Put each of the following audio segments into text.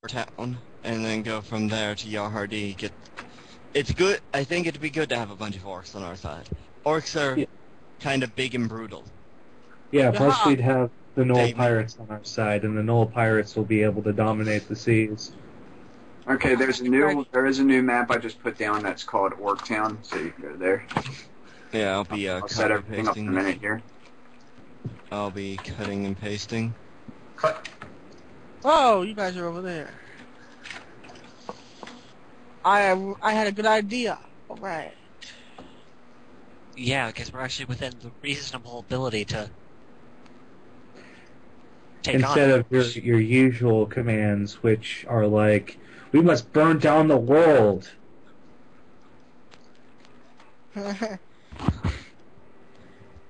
town, and then go from there to Yarhardi. It's good. I think it'd be good to have a bunch of orcs on our side. Orcs are kind of big and brutal. Yeah, plus we'd have the Knoll pirates on our side, and the Knoll pirates will be able to dominate the seas. Okay, there is a new map I just put down that's called Orktown, so you can go there. Yeah, I'll be I'll set everything up in a minute here. I'll be cutting and pasting. Cut. Oh, you guys are over there. I had a good idea. All right. Yeah, because we're actually within the reasonable ability to take Instead on of your usual commands, which are like, we must burn down the world.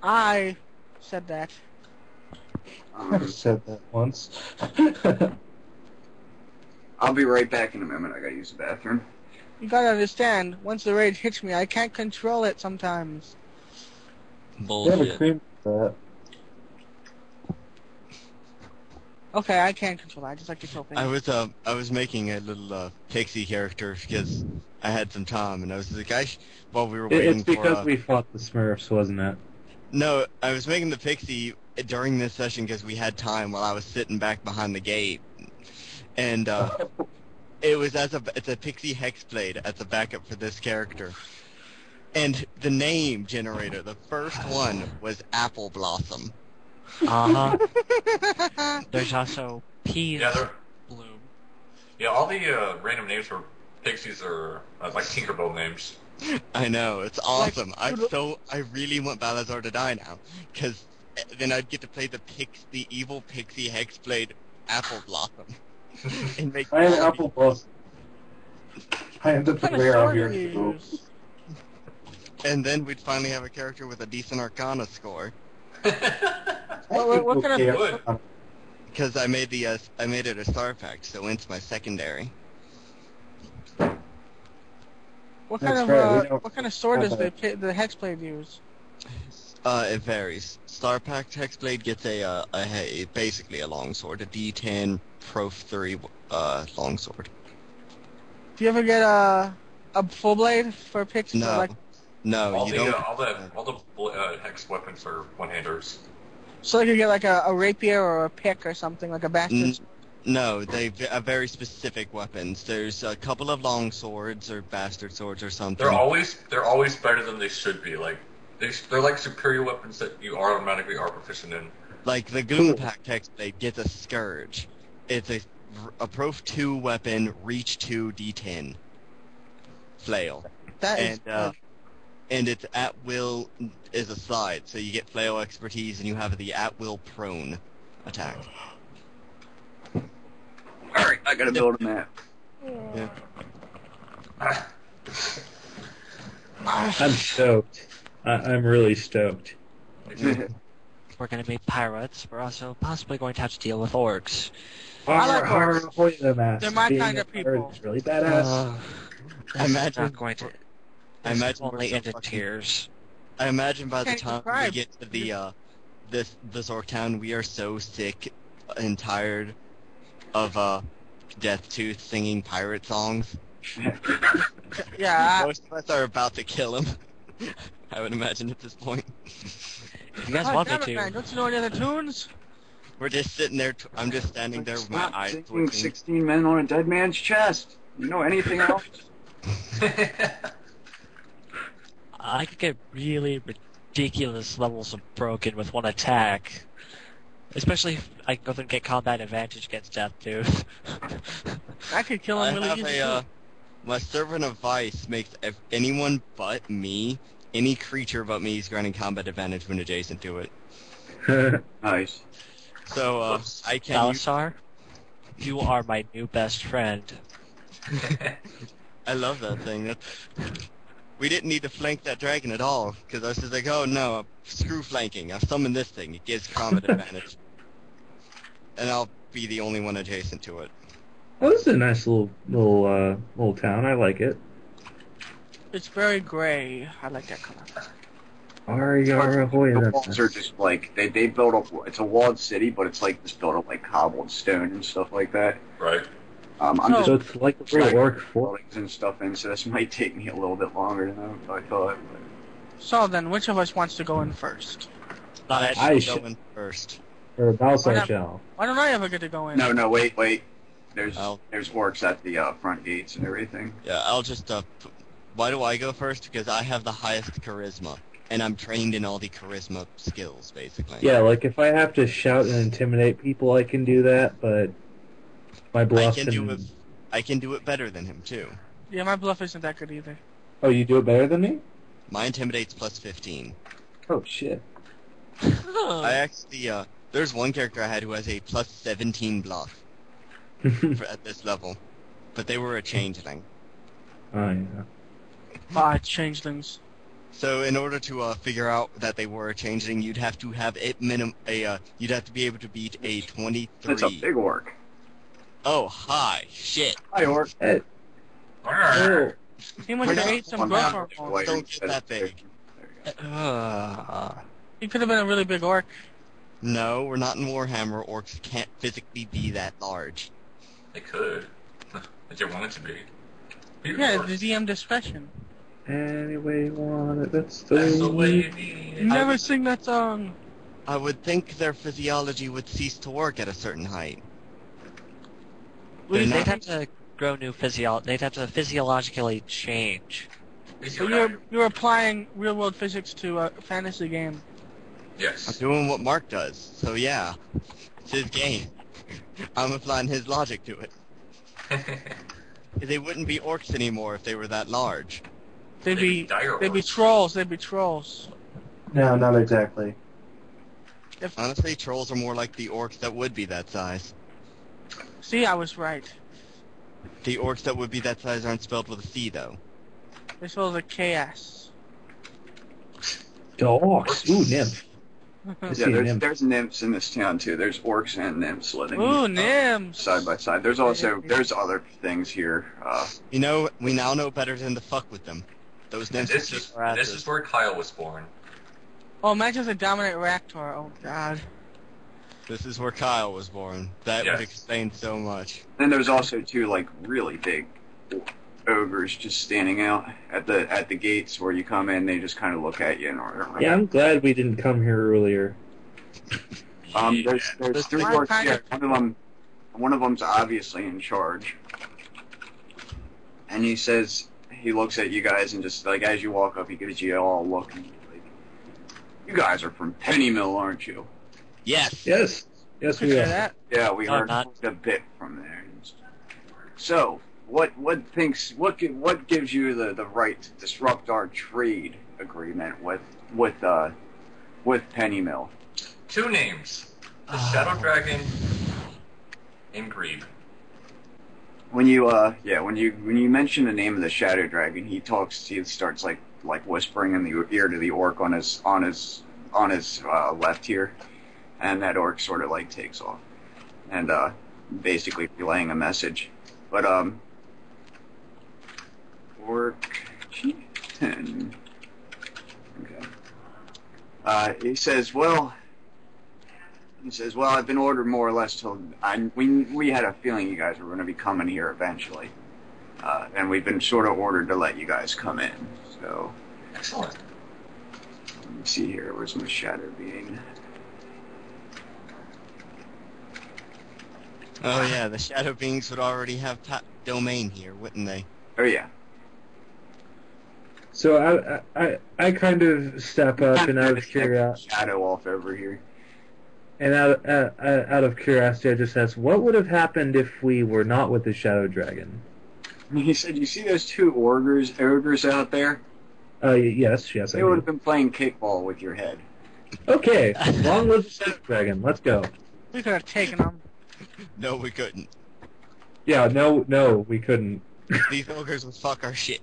I said that. I've said that once. I'll be right back in a moment. I gotta use the bathroom. You gotta understand, once the rage hits me, I can't control it sometimes. Bullshit. Okay, I can't control that. I just like to kill things. I was making a little pixie character because I had some time, and I was like, while we were waiting It's because we fought the Smurfs, wasn't it? No, I was making the pixie during this session because we had time while I was sitting back behind the gate, and it's a pixie hexblade as a backup for this character. And the name generator, the first one was Apple Blossom. Uh-huh. There's also Peas Bloom. Yeah, all the random names for pixies are like Tinkerbell names. I know, it's awesome. I really want Balazar to die now, because then I'd get to play the evil pixie hexblade Apple Blossom. And make I am Apple Blossom. I am the player of your group. And then we'd finally have a character with a decent Arcana score. What kind of? Because I made it a star pact, so it's my secondary. What kind of sword does the hexblade use? It varies. Star Pact Hexblade gets basically a longsword, a D10 Prof 3 longsword. Do you ever get a full blade for a pixie? No, no, all you the, don't. All the hex weapons are one-handers. So you could get like a rapier or a pick or something, like a bastard. No, they are very specific weapons. There's a couple of long swords or bastard swords or something. They're always better than they should be. Like they're like superior weapons that you automatically are proficient in. Like the Gloom Pact Hexblade gets a Scourge. It's a Prof 2 weapon, Reach 2 D10 flail. That is and it's at will is a slide, so you get flail expertise and you have the at will prone attack. Alright, I gotta build a map. Yeah. I'm stoked. I'm really stoked. We're going to be pirates. We're also possibly going to have to deal with orcs. I like orcs. They're my Being kind a of pirate people. is really badass. I imagine imagine only ended tears. I imagine by the Can't time describe. we get to the this orc town, we are so sick and tired of Deachtooth singing pirate songs. Yeah. Most of us are about to kill him. I would imagine at this point. If you guys want me to. Man, don't you know any other tunes? We're just sitting there. I'm just standing there with my eyes Sinking twitching. 16 men on a dead man's chest. You know anything else? I could get really ridiculous levels of broken with one attack. Especially if I can go through and get combat advantage against Deachtooth. I could kill him really easily. My Servant of Vice makes anyone but me, any creature but me, is granting combat advantage when adjacent to it. Nice. So, I can Balasar, you are my new best friend. I love that thing. We didn't need to flank that dragon at all, because I was just like, oh no, screw flanking. I've summoned this thing. It gives combat advantage. And I'll be the only one adjacent to it. Oh, this is a nice little town. I like it. It's very gray. I like that color. The walls are just like they built up. It's a walled city, but it's like just built up like cobbled stone and stuff like that. Right. I'm So- just So it's like a little orc fort. buildings and stuff in, so this might take me a little bit longer than I thought. So then, which of us wants to go in first? I I should should- go in first. Or Balsar Why not? shall. Why don't I ever get to go in? No, wait. There's Oh. orcs at the front gates and everything. Yeah, I'll just, why do I go first? Because I have the highest charisma. And I'm trained in all the charisma skills, basically. Yeah, like if I have to shout and intimidate people, I can do that, but my I bluff can do it better than him, too. Yeah, my bluff isn't that good either. Oh, you do it better than me? My intimidate's plus 15. Oh, shit. I actually, there's one character I had who has a plus 17 bluff at this level. But they were a changeling. Oh, yeah. Ah, changelings. So in order to figure out that they were a changeling, you'd have to have you'd have to be able to beat a 23. That's a big orc. Oh, hi. Shit. Hi, orc. Hey, oh, He must have ate some growth hormones. Don't get that big. There you go. He could have been a really big orc. No, we're not in Warhammer. Orcs can't physically be that large. They could. If you wanted to be. Yeah, the DM discretion. anyway you want it, that's That's the way the... you need it. Never sing that song. I would think their physiology would cease to work at a certain height. They're They'd not- have to grow new They'd have to physiologically change. So you're applying real world physics to a fantasy game. I'm Yes. doing what Mark does, so yeah. It's his game. I'm applying his logic to it. They wouldn't be orcs anymore if they were that large. They'd be dire they'd be orcs. trolls. They'd be trolls. No, not exactly. Honestly, trolls are more like the orcs that would be that size. See, I was right. The orcs that would be that size aren't spelled with a C, though. They spell the KS. Dogs. Ooh, nymph. I see Yeah, a nymph. there's nymphs in this town too. There's orcs and nymphs living Ooh, nymphs. side by side. There's other things here. You know, we now know better than to fuck with them. Those And nymphs this kick is our this asses. is where Kyle was born. Oh, imagine the dominant reactor. Oh God. This is where Kyle was born. That Yes. would explain so much. Then there's also two like really big ogres just standing out at the gates where you come in. They just kind of look at you and order. Yeah, I'm glad we didn't come here earlier. There's three My orcs kind here. One of them's obviously in charge, and he looks at you guys and just like as you walk up, he gives you all a look and he's like, "You guys are from Pennymill, aren't you?" Yes. Yes. Yes, Could we say are. that. Yeah, we No, heard not. a bit from there. So, what gives you the right to disrupt our trade agreement with Pennymill? Two names: the Shadow Dragon and Greed. When you mention the name of the Shadow Dragon, he starts like whispering in the ear to the orc on his left here, and that orc sort of like takes off and basically relaying a message. But orc chieftain. Okay. He says, well, I've been ordered more or less till we had a feeling you guys were going to be coming here eventually, and we've been sort of ordered to let you guys come in. So Excellent. let me see here. Where's my shadow being? Oh yeah, the shadow beings would already have domain here, wouldn't they? Oh yeah. So I kind of step up and out of curiosity, Shadow off over here. and out of curiosity, I just ask, what would have happened if we were not with the Shadow Dragon? He said, "You see those two ogres out there? Yes, I They would do. have been playing kickball with your head." Okay, long live the Shadow Dragon. Let's go. We could have taken them. No, we couldn't. Yeah, no, we couldn't. These ogres would fuck our shit.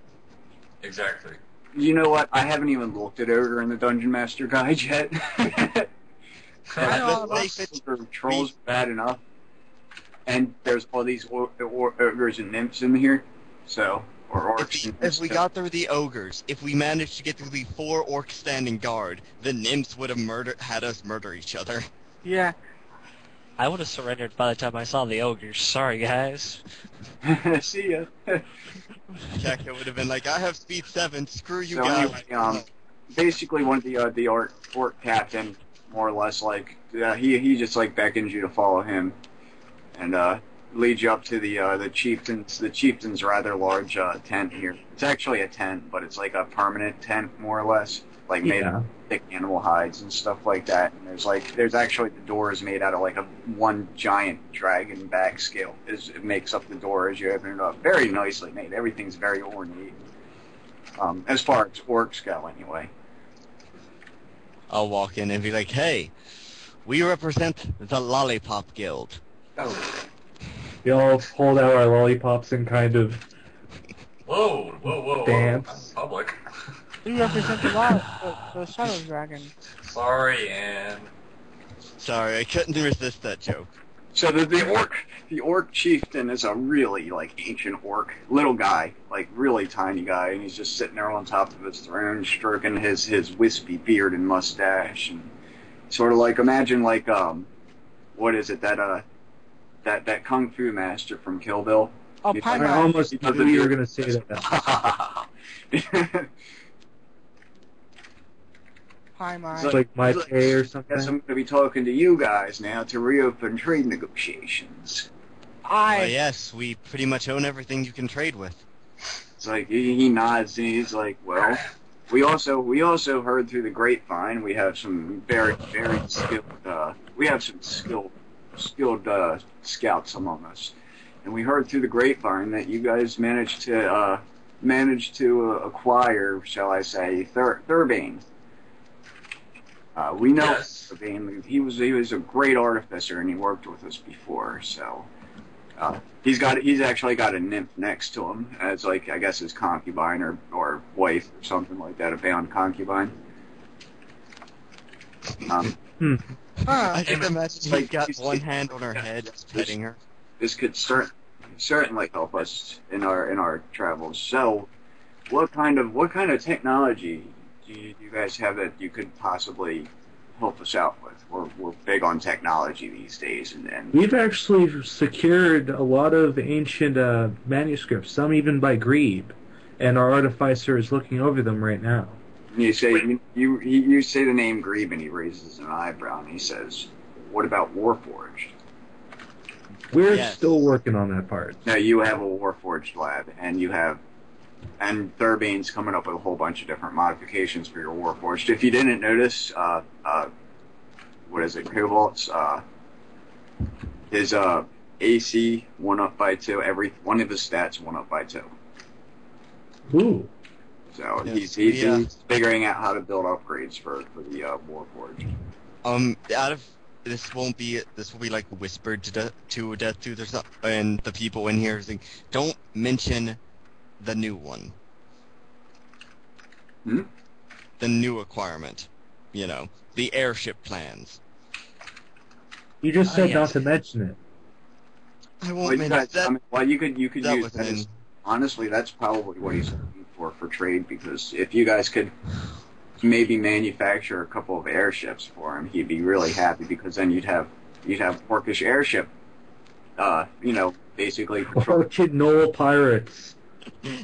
Exactly. You know what? I haven't even looked at Ogre in the Dungeon Master Guide yet. I know all They about fit- Ogre trolls are bad enough, and there's all these ogres and nymphs in here, so or orcs. and If we nymphs. got through the ogres, if we managed to get through the 4 orcs standing guard, the nymphs would have had us murder each other. Yeah. I would have surrendered by the time I saw the ogres. Sorry, guys. See ya. Jack would have been like, I have speed 7, screw you So guys. anyway, basically one of the orc captain, more or less, like he just like beckons you to follow him, and leads you up to the chieftain's. The chieftain's rather large tent here. It's actually a tent, but it's like a permanent tent, more or less, like made of thick animal hides and stuff like that. And there's actually the door is made out of like one giant dragon back scale. It makes up the door as you open it up. Very nicely made. Everything's very ornate. As far as orcs go, anyway. I'll walk in and be like, hey, we represent the Lollipop Guild. Oh. We all hold out our lollipops and kind of Whoa. dance. I'm public. We represent the Shadow Dragon. Sorry, Anne. Sorry, I couldn't resist that joke. So the orc chieftain is a really like ancient orc, little guy, like really tiny guy, and he's just sitting there on top of his throne, stroking his wispy beard and mustache, and sort of like imagine like what is it that kung fu master from Kill Bill? Oh, I Pie Man. almost knew you were going to say that. Pie Man. It's like my pay or something. Guess I'm going to be talking to you guys now to reopen trade negotiations. Yes, we pretty much own everything you can trade with. It's like he nods and he's like, well, we also heard through the grapevine we have some very skilled scouts among us, and we heard through the grapevine that you guys managed to acquire, shall I say, Thurbane. We know Thurbane. He was a great artificer, and he worked with us before. So he's actually got a nymph next to him as like I guess his concubine or wife or something like that, a bound concubine. I just imagine he's got one hand on her head, just petting her. This could certainly help us in our travels. So, what kind of technology do you guys have that you could possibly help us out with? We're big on technology these days, and We've actually secured a lot of ancient manuscripts, some even by Grebe, and our artificer is looking over them right now. you say you say the name Grebe, and he raises an eyebrow and he says, "What about Warforged?" We're Yes. still working on that part. Now you have a Warforged lab, and Thurbane's coming up with a whole bunch of different modifications for your Warforged. If you didn't notice, what is it, Cobalt's, his AC went up by 2. Every one of his stats went up by 2. Ooh. So Yes, he's figuring out how to build upgrades for the Warforged. This will be like whispered to death too. There's not, and the people in here think, don't mention the new one. The new acquirement. You know, the airship plans. You just said yes. not to mention it. I won't mention that. You could that use was that. an- Honestly, that's probably what he's looking for trade, because if you guys could maybe manufacture a couple of airships for him, he'd be really happy, because then you'd have Orcish airship, basically control. Orchid Knoll pirates.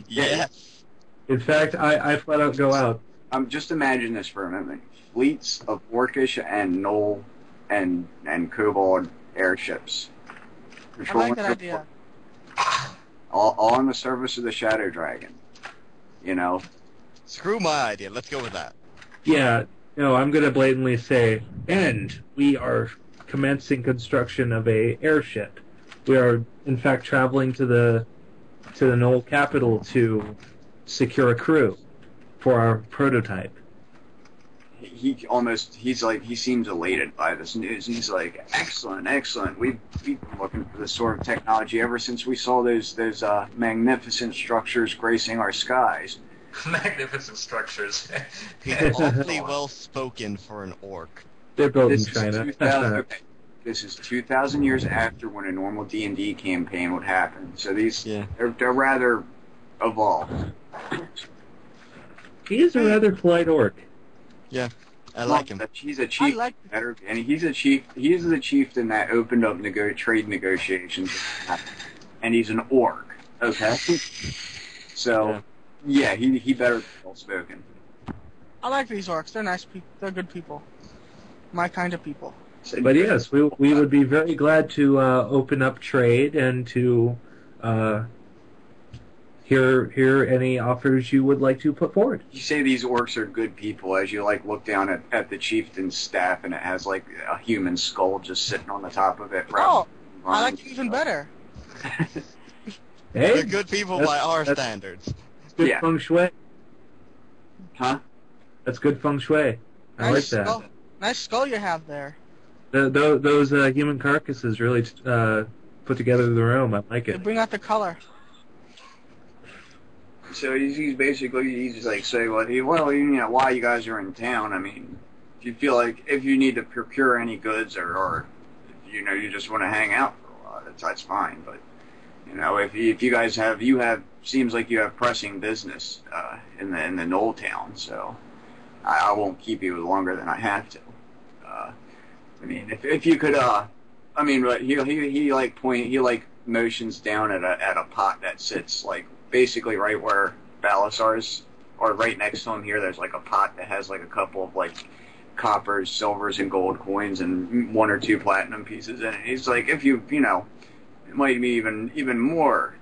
Yes. In fact, I flat out go out. Just imagine this for a moment: fleets of Orcish and Knoll and Kobold airships, I like that idea. all on the service of the Shadow Dragon. You know. Screw my idea. Let's go with that. Yeah, no, I'm going to blatantly say, and we are commencing construction of a airship. We are, in fact, traveling to the Knoll capital to secure a crew for our prototype. He seems elated by this news, and he's like, excellent. We've been looking for this sort of technology ever since we saw those magnificent structures gracing our skies. Magnificent structures. He's awfully well spoken for an orc. They're built in This is China. 2000 This is 2,000 years after when a normal D&D campaign would happen, so they're rather evolved. He is a rather polite orc. Yeah. I like him. He's a chief. I like Better, and he's a chief. He's the chieftain that opened up trade negotiations, and he's an orc. Okay, so yeah, he better be well spoken. I like these orcs. They're nice people. They're good people. My kind of people. But yes, we would be very glad to open up trade and to hear any offers you would like to put forward. You say these orcs are good people as you like look down at the chieftain's staff and it has like a human skull just sitting on the top of it. Oh, I like it even better. They're good people by our standards. Good Yeah. feng shui. Huh? That's good feng shui. I like that. Skull. Nice skull you have there. Those human carcasses really put together the room. I like They it. bring out the color. So he's basically just like say, well, while you guys are in town, I mean, if you feel like if you need to procure any goods or you just want to hang out for a while, that's fine. But if you guys seems like you have pressing business in the Knoll town, so I won't keep you longer than I have to. I mean, if you could, I mean, but he motions down at a pot that sits like basically right where Balasar's, or right next to him here. There's like a pot that has like a couple of like coppers, silvers, and gold coins, and 1 or 2 platinum pieces in it. He's like, if it might be even more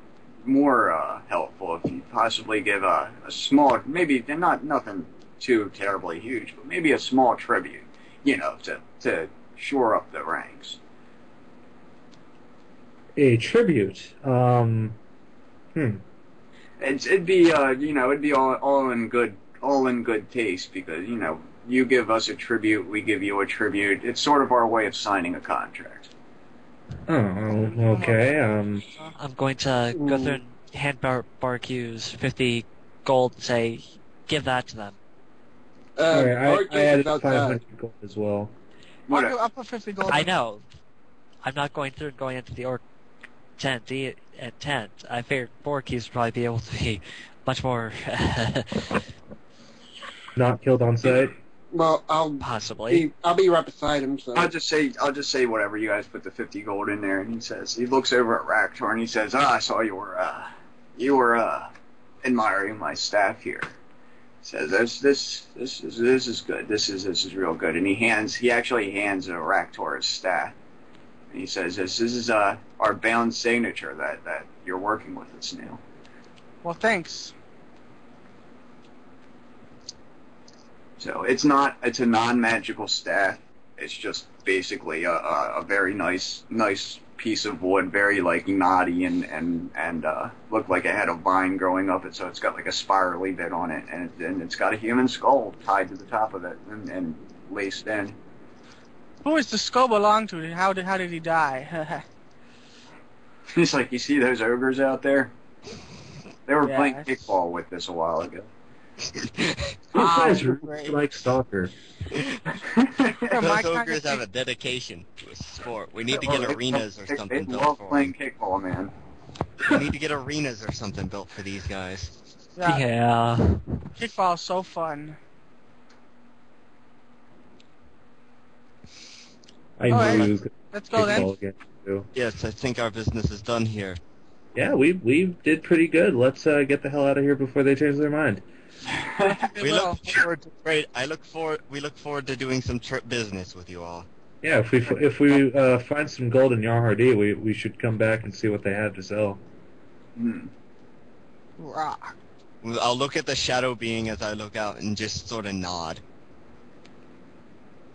helpful if you possibly give a small, maybe nothing too terribly huge, but maybe a small tribute, to shore up the ranks. A tribute. It'd be all in good taste because you give us a tribute, we give you a tribute. It's sort of our way of signing a contract. Oh, okay. I'm going to go through and hand Barcues 50 gold and say, give that to them. Alright, I added about 500 gold as well. I'll put 50 gold. I know. I'm not going through and going into the orc tent. I figured Barcues would probably be able to be much more Not killed on sight? Well, I'll possibly. be right beside him. So I'll just say whatever. You guys put the 50 gold in there, and he looks over at Raktor and he says, I saw you were admiring my staff here. Says this is good. This is real good. And he actually hands Raktor his staff. And he says, this is our bound signature that you're working with us now. Well, thanks. So it's a non-magical staff. It's just basically a very nice piece of wood, very like knotty and looked like it had a vine growing up it. So it's got like a spirally bit on it, and it's got a human skull tied to the top of it and laced in. Who does the skull belong to? How did he die? It's like, you see those ogres out there? They were playing Yes. kickball with this a while ago. You guys are great. like soccer. Those ogres have a dedication to a sport. We need to get arenas or something They built love for playing them. kickball, man. We need to get arenas or something built for these guys. Yeah. Kickball is so fun. I Alright. knew Let's go then. kickball again, too. Yes, I think our business is done here. Yeah, we did pretty good. Let's get the hell out of here before they change their mind. We look forward to we look forward to doing some trip business with you all. Yeah, if we find some gold in Yarhardi, we should come back and see what they have to sell. Rock. I'll look at the shadow being as I look out and just sort of nod.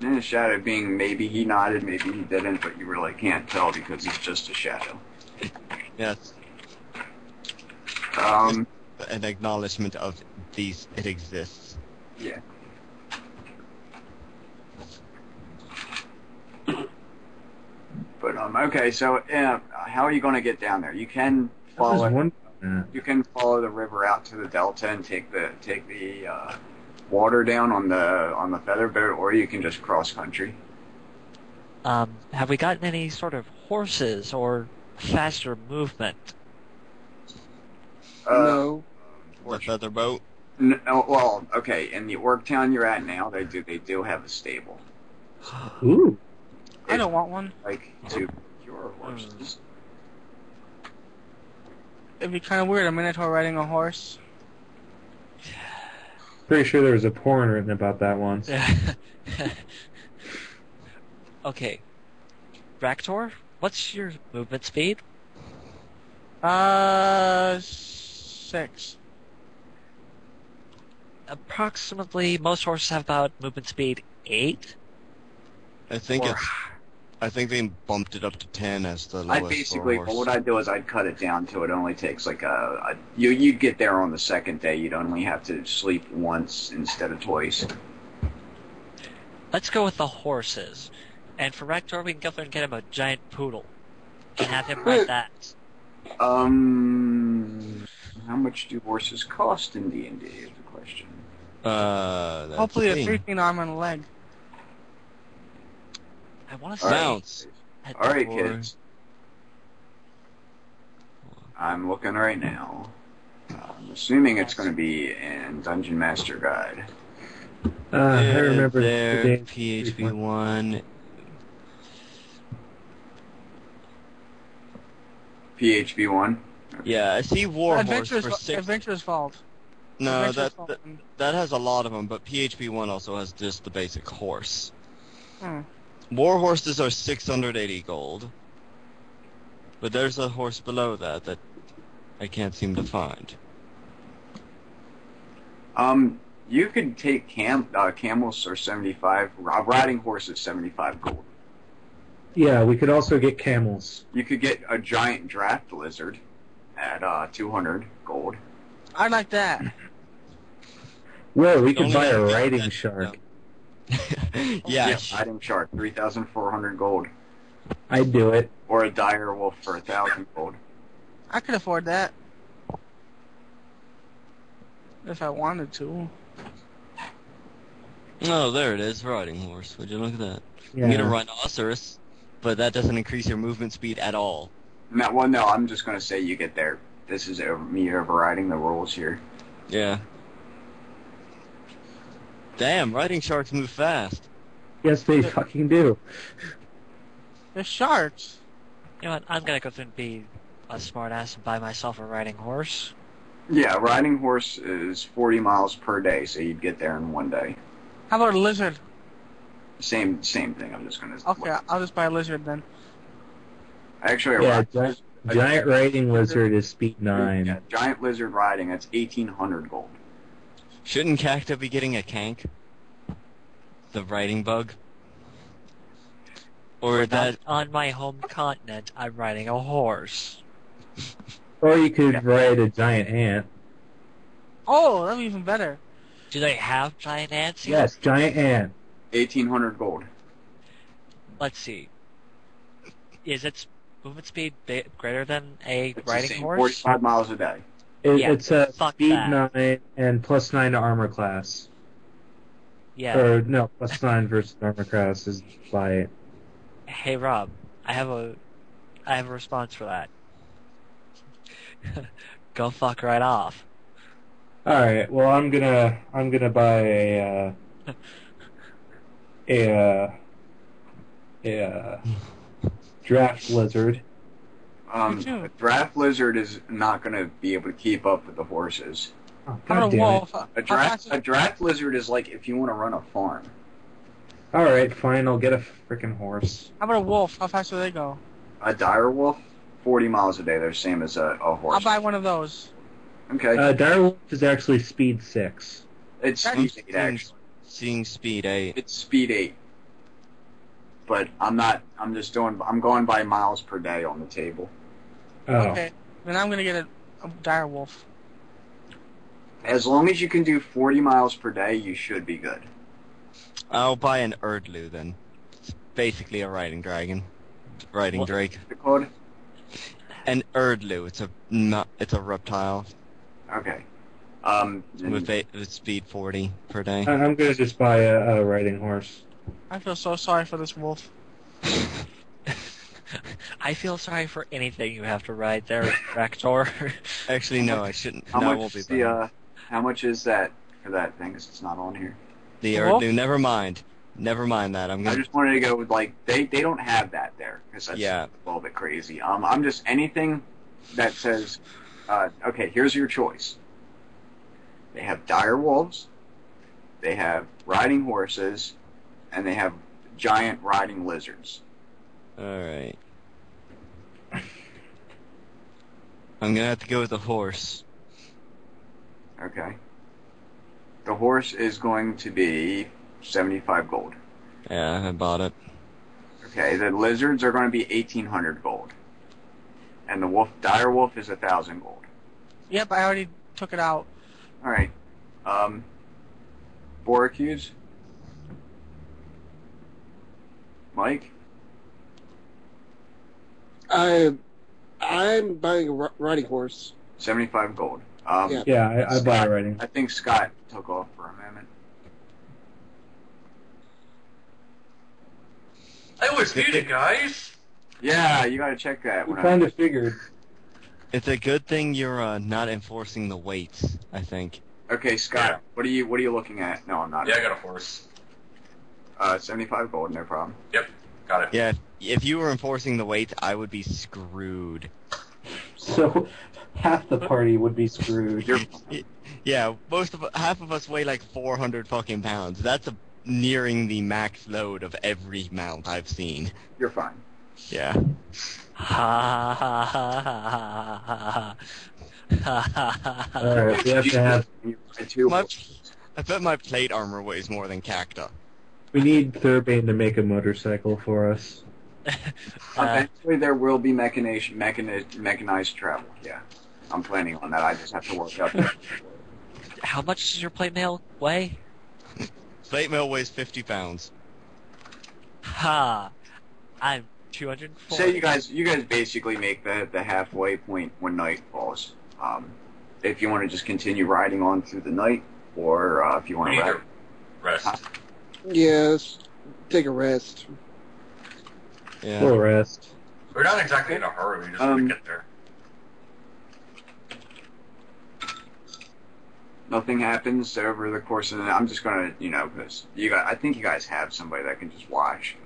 And the shadow being, maybe he nodded, maybe he didn't, but you really can't tell because it's just a shadow. Yes, Um, an acknowledgement of it exists. yeah. But okay, so how are you going to get down there? You can I was follow. wondering that. You can follow the river out to the delta and take the water down on the feather boat, or you can just cross country. Have we gotten any sort of horses or faster movement? no. The feather boat. Well, okay. In the orc town you're at now, they do have a stable. Ooh. I don't want one. Like to cure horses. It'd be kind of weird, a Minotaur riding a horse. Pretty sure there was a porn written about that once. Okay. Raktor, what's your movement speed? 6. Approximately, most horses have about movement speed 8. I think Or- I think they bumped it up to 10 as the lowest I basically, for a horse. what I'd do is I'd cut it down to it only takes like you'd get there on the second day. You'd only have to sleep once instead of twice. Let's go with the horses. And for Raktor, we can go there and get him a giant poodle. And have him ride that. How much do horses cost in D&D is the question. That's Hopefully the a thing. 3-pin arm and a leg. I want to All say... right. Mounts. Alright, Or- kids. I'm looking right now. I'm assuming it's going to be in Dungeon Master Guide. I remember there, the PHP 1. PHP 1. Yeah, I see Warhorse Adventurer's, for 6. Adventurer's Fault. No, Adventurer's that Fault. that has a lot of them, but PHP 1 also has just the basic horse. Hmm. War horses are 680 gold. But there's a horse below that I can't seem to find. You could take camels are 75. Riding horse is 75 gold. Yeah, we could also get camels. You could get a giant draft lizard at 200 gold. I like that. Whoa, we could Only buy a that- riding that- shark. Yeah, Riding shark, 3,400 gold. I'd do it. Or a dire wolf for 1,000 gold. I could afford that. If I wanted to. Oh, there it is, riding horse. Would you look at that? Yeah. You get a rhinoceros, but that doesn't increase your movement speed at all. No, well, no, I'm just going to say you get there. This is me overriding the rules here. Yeah. Damn, riding sharks move fast. Yes, they fucking do. They're sharks. You know what, I'm gonna go through and be a smartass and buy myself a riding horse. Yeah, riding horse is 40 miles per day, so you'd get there in one day. How about a lizard? Same thing. I'm just going to. Okay, I'll just buy a lizard then. Actually, Yeah, a giant riding lizard is speed 9. Yeah, giant lizard riding. That's 1,800 gold. Shouldn't Cacta be getting a cank? The riding bug? Or that... On my home continent, I'm riding a horse. Or you could ride a giant ant. Oh, that'd be even better. Do they have giant ants here? Yes, giant ant. 1,800 gold. Let's see. Is its movement speed greater than a It's the riding same, horse? 45 miles a day. Yeah, It's a fuck speed that. 9 and plus 9 to armor class. Yeah. Or, no, plus 9 versus armor class is by... Hey Rob, I have a response for that. Go fuck right off. Alright, well I'm gonna buy a draft lizard. Me too. A draft lizard is not going to be able to keep up with the horses. Oh, How about God a damn wolf? A draft lizard is like if you want to run a farm. it. Alright, fine, I'll get a freaking horse. How about a wolf? How fast do they go? A dire wolf, 40 miles a day. They're the same as a horse. I'll buy one of those. Okay. Direwolf is actually speed 6. It's I'm speed 8, actually. Seeing speed 8. It's speed 8. But I'm going by miles per day on the table. Oh. Okay. Then I'm gonna get a dire wolf. As long as you can do 40 miles per day, you should be good. I'll buy an Erdlu then. It's basically a riding dragon. Riding What? drake. The code? An Erdlu, it's a reptile Okay. with speed 40 per day. I'm gonna just buy a riding horse. I feel so sorry for this wolf. I feel sorry for anything you have to ride there, Raktor. Actually, no, I shouldn't. How No, I much won't be is buying. How much is that for that thing? 'Cause it's not on here. Never mind. Never mind that. I just wanted to go with like they don't have that there because that's Yeah. a little bit crazy. I'm just anything that says, okay, here's your choice. They have dire wolves, they have riding horses, and they have giant riding lizards. Alright. I'm gonna have to go with the horse. Okay. The horse is going to be 75 gold. Yeah, I bought it. Okay, the lizards are going to be 1,800 gold. And the dire wolf is 1,000 gold. Yep, I already took it out. Alright. Boracutes? Mike? I'm buying a riding horse. 75 gold. Yeah. Yeah, I buy writing. I think Scott took off for a moment. I was muted, guys. Yeah, you gotta check that. We When kind of figured. It's a good thing you're not enforcing the weights, I think. Okay, Scott, Yeah. what are you looking at? No, I'm not. Yeah, I got a horse. 75 gold, no problem. Yep, got it. Yeah, if you were enforcing the weights, I would be screwed. So half the party would be screwed. Yeah, half of us weigh like 400 fucking pounds. That's nearing the max load of every mount I've seen. You're fine. Yeah. Ha ha ha ha ha ha. Alright, we have to have. You ride two horses. I bet my plate armor weighs more than Cacta. We need Thurbane to make a motorcycle for us. Eventually, there will be mechanized travel. Yeah, I'm planning on that. I just have to work out. How much does your plate mail weigh? Plate mail weighs 50 pounds. Ha! I'm 240. Say you guys basically make the halfway point when night falls. If you want to just continue riding on through the night, or if you want We to need ride. to rest. Yes. Take a rest. Yeah. Full rest. We're not exactly in a hurry. We just want to get there. Nothing happens over the course of the night. I'm just gonna, because I think you guys have somebody that can just watch.